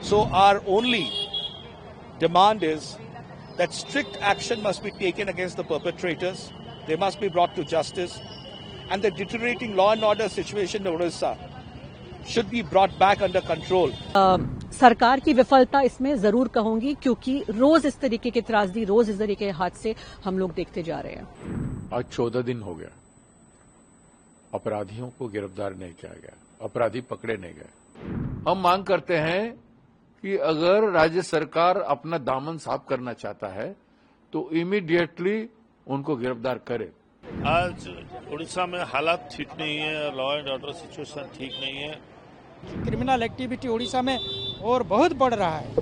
So our only demand is that strict action must be taken against the perpetrators. They must be brought to justice. And the deteriorating law and order situation in Odisha should be brought back under control. सरकार की विफलता इसमें जरूर कहूंगी, क्योंकि रोज इस तरीके के त्रासदी, रोज इस तरीके के हादसे हम लोग देखते जा रहे हैं। आज 14 दिन हो गया, अपराधियों को गिरफ्तार नहीं किया गया, अपराधी पकड़े नहीं गए। हम मांग करते हैं कि अगर राज्य सरकार अपना दामन साफ करना चाहता है तो इमीडिएटली उनको गिरफ्तार करे। आज उड़ीसा में हालात ठीक नहीं है, लॉ एंड ऑर्डर सिचुएशन ठीक नहीं है। क्रिमिनल एक्टिविटी उड़ीसा में और बहुत बढ़ रहा है,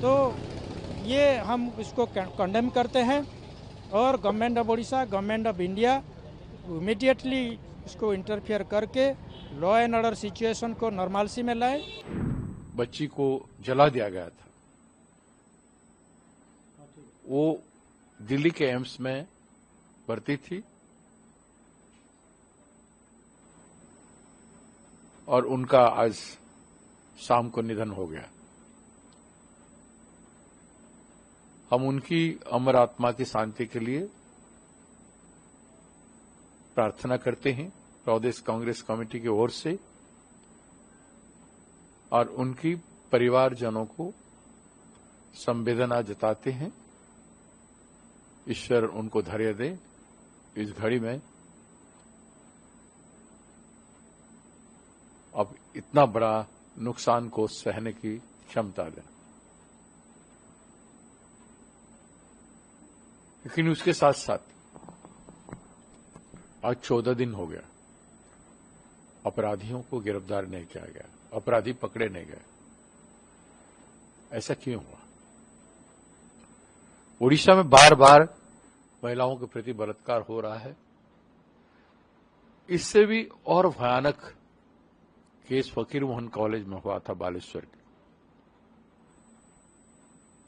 तो ये हम इसको कंडेम करते हैं और government of Orissa, government of India immediately इसको इंटरफियर करके लॉ एंड ऑर्डर सिचुएशन को नॉर्मलसी में लाए। बच्ची को जला दिया गया था, वो दिल्ली के एम्स में भर्ती थी और उनका आज शाम को निधन हो गया। हम उनकी अमर आत्मा की शांति के लिए प्रार्थना करते हैं प्रदेश कांग्रेस कमेटी की ओर से, और उनकी परिवारजनों को संवेदना जताते हैं। ईश्वर उनको धैर्य दे इस घड़ी में। अब इतना बड़ा नुकसान को सहने की क्षमता दें, लेकिन उसके साथ साथ आज 14 दिन हो गया, अपराधियों को गिरफ्तार नहीं किया गया, अपराधी पकड़े नहीं गए। ऐसा क्यों हुआ? ओडिशा में बार बार महिलाओं के प्रति बलात्कार हो रहा है। इससे भी और भयानक केस फकीर मोहन कॉलेज में हुआ था, बालेश्वर के।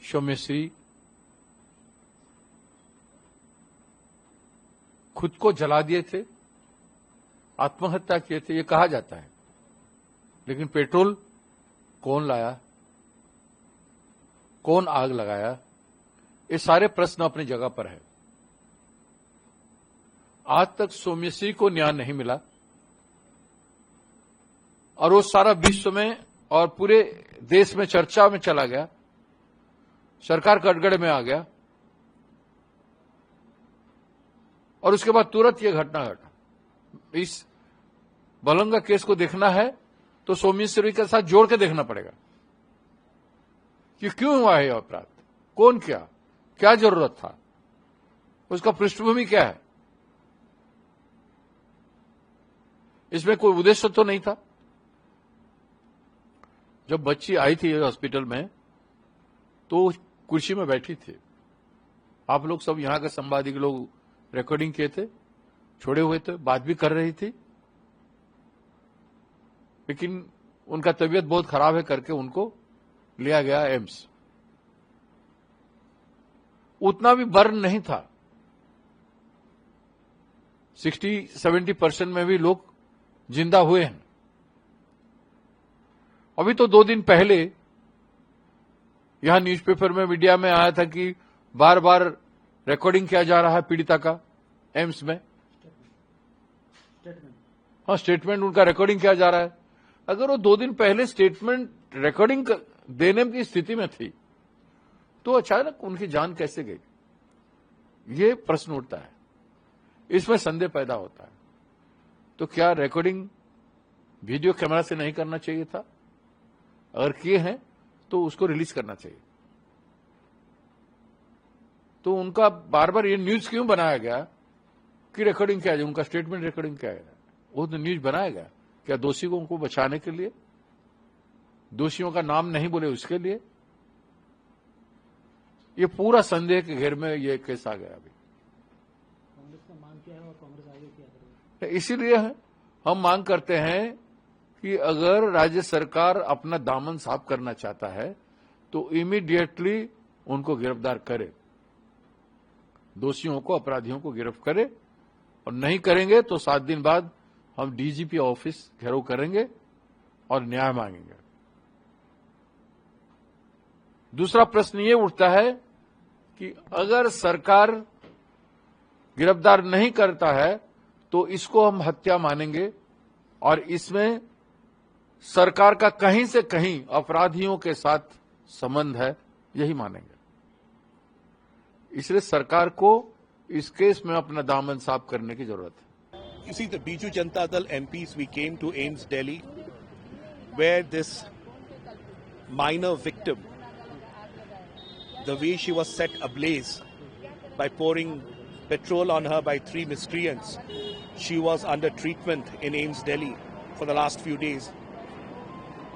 सौम्यश्री खुद को जला दिए थे, आत्महत्या किए थे, ये कहा जाता है, लेकिन पेट्रोल कौन लाया, कौन आग लगाया, ये सारे प्रश्न अपनी जगह पर है। आज तक सौम्यश्री को न्याय नहीं मिला और वो सारा विश्व में और पूरे देश में चर्चा में चला गया, सरकार कटघरे में आ गया और उसके बाद तुरंत ये घटना घटा। इस बलंगा केस को देखना है तो सौम्यश्री के साथ जोड़ के देखना पड़ेगा कि क्यों हुआ है यह अपराध, कौन किया, क्या जरूरत था, उसका पृष्ठभूमि क्या है। इसमें कोई उद्देश्य तो नहीं था। जब बच्ची आई थी हॉस्पिटल में तो कुर्सी में बैठी थी, आप लोग सब यहां के संवादक लोग रिकॉर्डिंग किए थे, छोड़े हुए थे, बात भी कर रही थी, लेकिन उनका तबीयत बहुत खराब है करके उनको लिया गया एम्स। उतना भी बर्न नहीं था, 60-70% में भी लोग जिंदा हुए हैं। अभी तो 2 दिन पहले यहां न्यूज़पेपर में, मीडिया में आया था कि बार बार रिकॉर्डिंग किया जा रहा है पीड़िता का एम्स में। हाँ, स्टेटमेंट उनका रिकॉर्डिंग किया जा रहा है। अगर वो 2 दिन पहले स्टेटमेंट रिकॉर्डिंग देने की स्थिति में थी तो अचानक उनकी जान कैसे गई, ये प्रश्न उठता है, इसमें संदेह पैदा होता है। तो क्या रिकॉर्डिंग वीडियो कैमरा से नहीं करना चाहिए था? अगर किए हैं तो उसको रिलीज करना चाहिए। तो उनका बार बार ये न्यूज क्यों बनाया गया कि रिकॉर्डिंग किया जाए, उनका स्टेटमेंट रिकॉर्डिंग किया गया? वो तो न्यूज बनाया गया क्या दोषियों को बचाने के लिए, दोषियों का नाम नहीं बोले उसके लिए? ये पूरा संदेह के घेर में ये केस आ गया। अभी कांग्रेस ने मांग किया है और कांग्रेस आगे क्या करेगी? इसीलिए हम मांग करते हैं कि अगर राज्य सरकार अपना दामन साफ करना चाहता है तो इमीडिएटली उनको गिरफ्तार करे, दोषियों को, अपराधियों को गिरफ्तार करे, और नहीं करेंगे तो 7 दिन बाद हम डीजीपी ऑफिस घेराव करेंगे और न्याय मांगेंगे। दूसरा प्रश्न ये उठता है कि अगर सरकार गिरफ्तार नहीं करता है तो इसको हम हत्या मानेंगे और इसमें सरकार का कहीं से कहीं अपराधियों के साथ संबंध है, यही मानेंगे। इसलिए सरकार को इस केस में अपना दामन साफ करने की जरूरत है। You see, the Biju Janata Dal MPs, we came to AIIMS Delhi, where this minor victim, the way she was set ablaze by pouring petrol on her by 3 miscreants, she was under treatment in AIIMS Delhi for the last few days.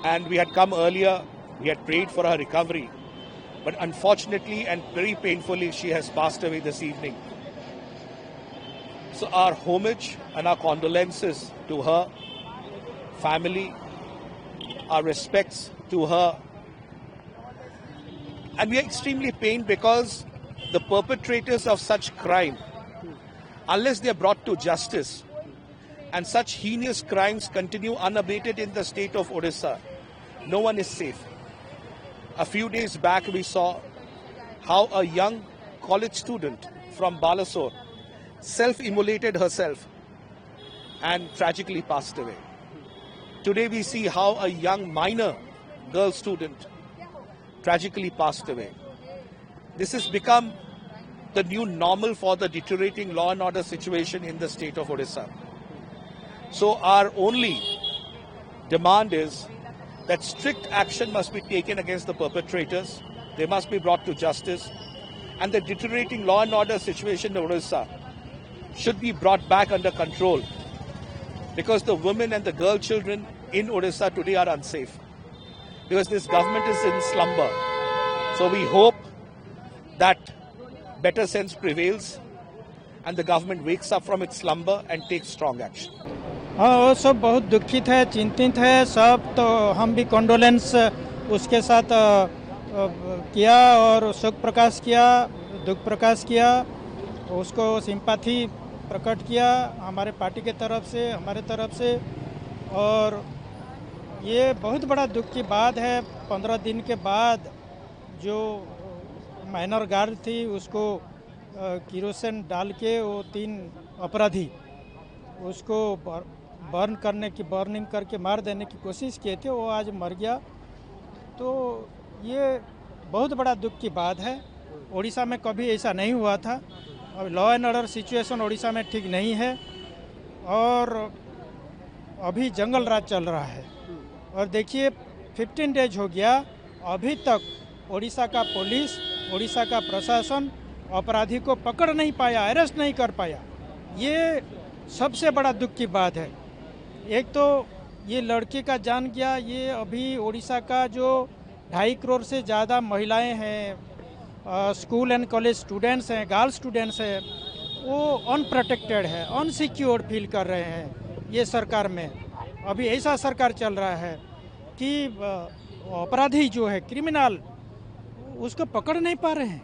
And we had come earlier, we had prayed for her recovery, but unfortunately and very painfully, she has passed away this evening. So our homage and our condolences to her family, our respects to her. And we are extremely pained because the perpetrators of such crime, unless they are brought to justice, and such heinous crimes continue unabated in the state of Odisha, no one is safe. A few days back we saw how a young college student from Balasore self-immolated herself and tragically passed away. Today we see how a young minor girl student tragically passed away. This has become the new normal for the deteriorating law and order situation in the state of Odisha. So our only demand is that strict action must be taken against the perpetrators. They must be brought to justice. And the deteriorating law and order situation in Odisha should be brought back under control, because the women and the girl children in Odisha today are unsafe, because this government is in slumber. So we hope that better sense prevails and the government wakes up from its slumber and takes strong action. हाँ, वो सब बहुत दुखित है, चिंतित है सब, तो हम भी कंडोलेंस उसके साथ किया और शोक प्रकाश किया, दुख प्रकाश किया, उसको सिंपैथी प्रकट किया हमारे पार्टी के तरफ से, हमारे तरफ से। और ये बहुत बड़ा दुख की बात है, 15 दिन के बाद जो माइनर गर्ल थी उसको किरोसिन डाल के वो 3 अपराधी उसको बर्निंग करके मार देने की कोशिश किए थे, वो आज मर गया। तो ये बहुत बड़ा दुख की बात है। उड़ीसा में कभी ऐसा नहीं हुआ था। और law and order situation Orissa में ठीक नहीं है और अभी जंगल राज चल रहा है। और देखिए 15 डेज हो गया, अभी तक उड़ीसा का पुलिस, उड़ीसा का प्रशासन अपराधी को पकड़ नहीं पाया, अरेस्ट नहीं कर पाया। ये सबसे बड़ा दुख की बात है। एक तो ये लड़की का जान गया, ये अभी उड़ीसा का जो 2.5 करोड़ से ज़्यादा महिलाएं हैं, स्कूल एंड कॉलेज स्टूडेंट्स हैं, गर्ल्स स्टूडेंट्स हैं, वो अनप्रोटेक्टेड है, अनसिक्योर्ड फील कर रहे हैं। ये सरकार में अभी ऐसा सरकार चल रहा है कि अपराधी जो है क्रिमिनल, उसको पकड़ नहीं पा रहे हैं।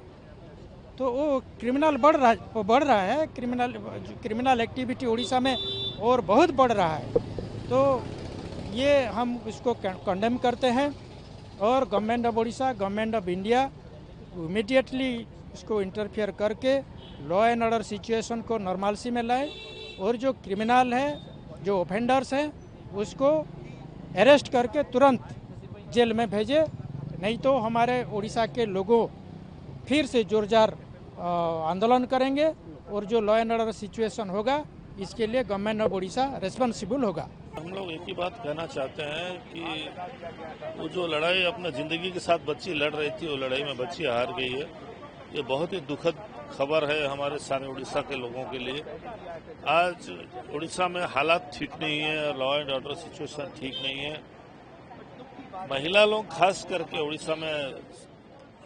तो वो क्रिमिनल बढ़ रहा है, क्रिमिनल एक्टिविटी उड़ीसा में और बहुत बढ़ रहा है। तो ये हम इसको कंडेम करते हैं और government of Orissa, government of India immediately इसको इंटरफियर करके लॉ एंड ऑर्डर सिचुएशन को नॉर्मलसी में लाए और जो क्रिमिनल है, जो ऑफेंडर्स हैं, उसको अरेस्ट करके तुरंत जेल में भेजे। नहीं तो हमारे उड़ीसा के लोगों फिर से जोरदार आंदोलन करेंगे और जो लॉ एंड ऑर्डर सिचुएशन होगा इसके लिए गवर्नमेंट ऑफ उड़ीसा रिस्पॉन्सिबल होगा। हम लोग एक ही बात कहना चाहते हैं कि वो जो लड़ाई अपना जिंदगी के साथ बच्ची लड़ रही थी, वो लड़ाई में बच्ची हार गई है। ये बहुत ही दुखद खबर है हमारे सारे उड़ीसा के लोगों के लिए। आज उड़ीसा में हालात ठीक नहीं है, लॉ एंड ऑर्डर सिचुएशन ठीक नहीं है। महिला लोग खास करके उड़ीसा में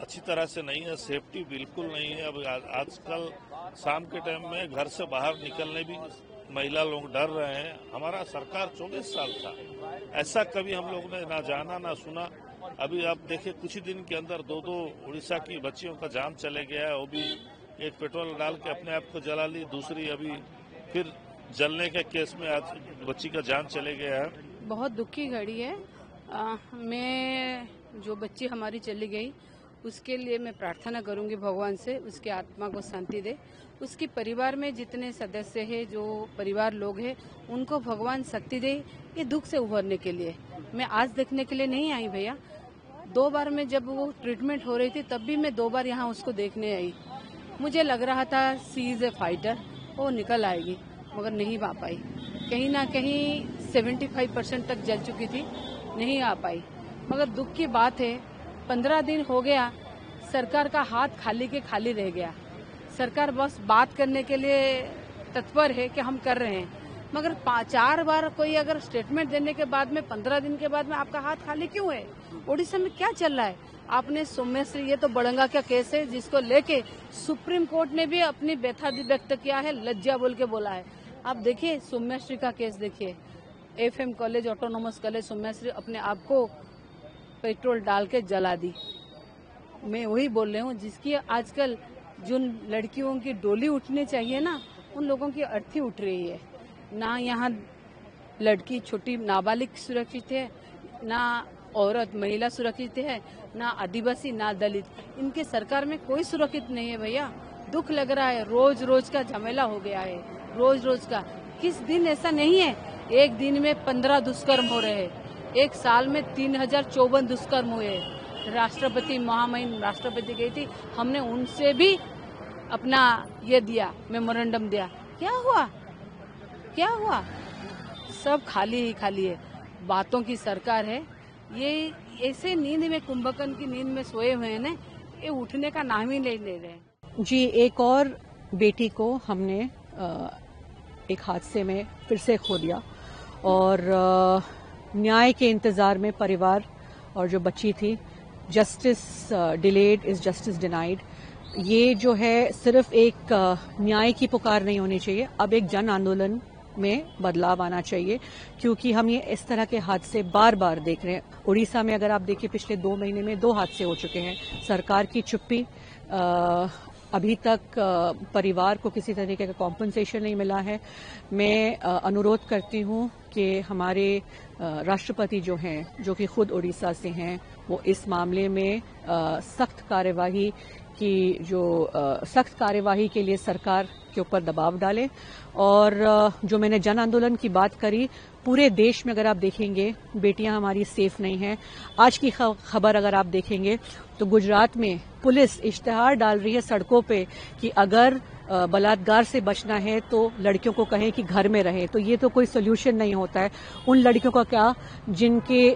अच्छी तरह से नहीं है, सेफ्टी बिल्कुल नहीं है। अब आजकल शाम के टाइम में घर से बाहर निकलने भी महिला लोग डर रहे हैं। हमारा सरकार 24 साल था, ऐसा कभी हम लोग ने ना जाना ना सुना। अभी आप देखिए कुछ ही दिन के अंदर 2 उड़ीसा की बच्चियों का जान चले गया है। वो भी एक पेट्रोल डाल के अपने आप को जला ली, दूसरी अभी फिर जलने के केस में आज बच्ची का जान चले गया है। बहुत दुख की घड़ी है। मैं जो बच्ची हमारी चली गई उसके लिए मैं प्रार्थना करूंगी भगवान से, उसकी आत्मा को शांति दे। उसके परिवार में जितने सदस्य हैं, जो परिवार लोग हैं, उनको भगवान शक्ति दे ये दुख से उभरने के लिए। मैं आज देखने के लिए नहीं आई भैया, 2 बार में जब वो ट्रीटमेंट हो रही थी तब भी मैं 2 बार यहाँ उसको देखने आई। मुझे लग रहा था शी इज ए फाइटर, वो निकल आएगी, मगर नहीं आ पाई। कहीं ना कहीं 75% तक जल चुकी थी, नहीं आ पाई। मगर दुख की बात है, 15 दिन हो गया, सरकार का हाथ खाली के खाली रह गया। सरकार बस बात करने के लिए तत्पर है कि हम कर रहे हैं, मगर 4 बार कोई अगर स्टेटमेंट देने के बाद में 15 दिन के बाद में आपका हाथ खाली क्यों है? ओडिशा में क्या चल रहा है? आपने सौम्यश्री, ये तो बड़ंगा का केस है जिसको लेके सुप्रीम कोर्ट ने भी अपनी व्यथा व्यक्त किया है, लज्जा बोल के बोला है। आप देखिए सौम्यश्री का केस देखिए, FM college, autonomous college Saumyashree अपने आप को पेट्रोल डाल के जला दी। मैं वही बोल रही हूँ, जिसकी आजकल जिन लड़कियों की डोली उठनी चाहिए ना, उन लोगों की अर्थी उठ रही है। ना यहाँ लड़की छोटी नाबालिग सुरक्षित है, ना औरत महिला सुरक्षित है, ना आदिवासी, ना दलित। इनके सरकार में कोई सुरक्षित नहीं है भैया। दुख लग रहा है, रोज रोज का झमेला हो गया है, रोज रोज का। किस दिन ऐसा नहीं है, एक दिन में 15 दुष्कर्म हो रहे हैं, एक साल में 3054 दुष्कर्म हुए। राष्ट्रपति, महामहिम राष्ट्रपति गई थी, हमने उनसे भी अपना ये दिया, मेमोरेंडम दिया। क्या हुआ? क्या हुआ? सब खाली ही खाली है। बातों की सरकार है। ये ऐसे नींद में, कुंभकर्ण की नींद में सोए हुए हैं ना, ये उठने का नाम ही नहीं ले रहे। जी, एक और बेटी को हमने एक हादसे में फिर से खो दिया, और न्याय के इंतजार में परिवार और जो बच्ची थी, justice delayed is justice denied. ये जो है सिर्फ एक न्याय की पुकार नहीं होनी चाहिए, अब एक जन आंदोलन में बदलाव आना चाहिए, क्योंकि हम ये इस तरह के हादसे बार बार देख रहे हैं। उड़ीसा में अगर आप देखिए, पिछले 2 महीने में 2 हादसे हो चुके हैं। सरकार की चुप्पी, अभी तक परिवार को किसी तरीके का कॉम्पनसेशन नहीं मिला है। मैं अनुरोध करती हूं कि हमारे राष्ट्रपति जो हैं, जो कि खुद उड़ीसा से हैं, वो इस मामले में सख्त कार्यवाही के लिए सरकार के ऊपर दबाव डालें। और जो मैंने जन आंदोलन की बात करी, पूरे देश में अगर आप देखेंगे, बेटियां हमारी सेफ नहीं हैं। आज की खबर अगर आप देखेंगे तो गुजरात में पुलिस इश्तेहार डाल रही है सड़कों पे कि अगर बलात्कार से बचना है तो लड़कियों को कहें कि घर में रहें। तो ये तो कोई सोल्यूशन नहीं होता है। उन लड़कियों का क्या जिनके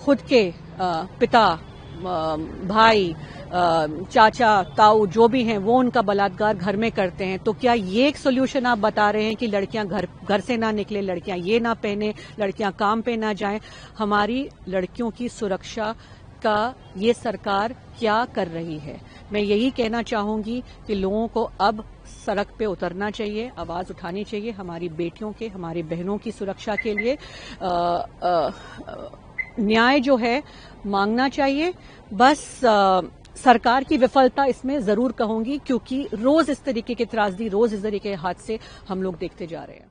खुद के पिता, भाई, चाचा, ताऊ जो भी हैं, वो उनका बलात्कार घर में करते हैं। तो क्या ये एक सोल्यूशन आप बता रहे हैं कि लड़कियां घर से ना निकले, लड़कियां ये ना पहने, लड़कियां काम पे ना जाएं? हमारी लड़कियों की सुरक्षा का ये सरकार क्या कर रही है? मैं यही कहना चाहूंगी कि लोगों को अब सड़क पे उतरना चाहिए, आवाज उठानी चाहिए, हमारी बेटियों के, हमारी बहनों की सुरक्षा के लिए न्याय जो है मांगना चाहिए। बस सरकार की विफलता इसमें जरूर कहूंगी, क्योंकि रोज इस तरीके के त्रासदी, रोज इस तरीके के हादसे हम लोग देखते जा रहे हैं।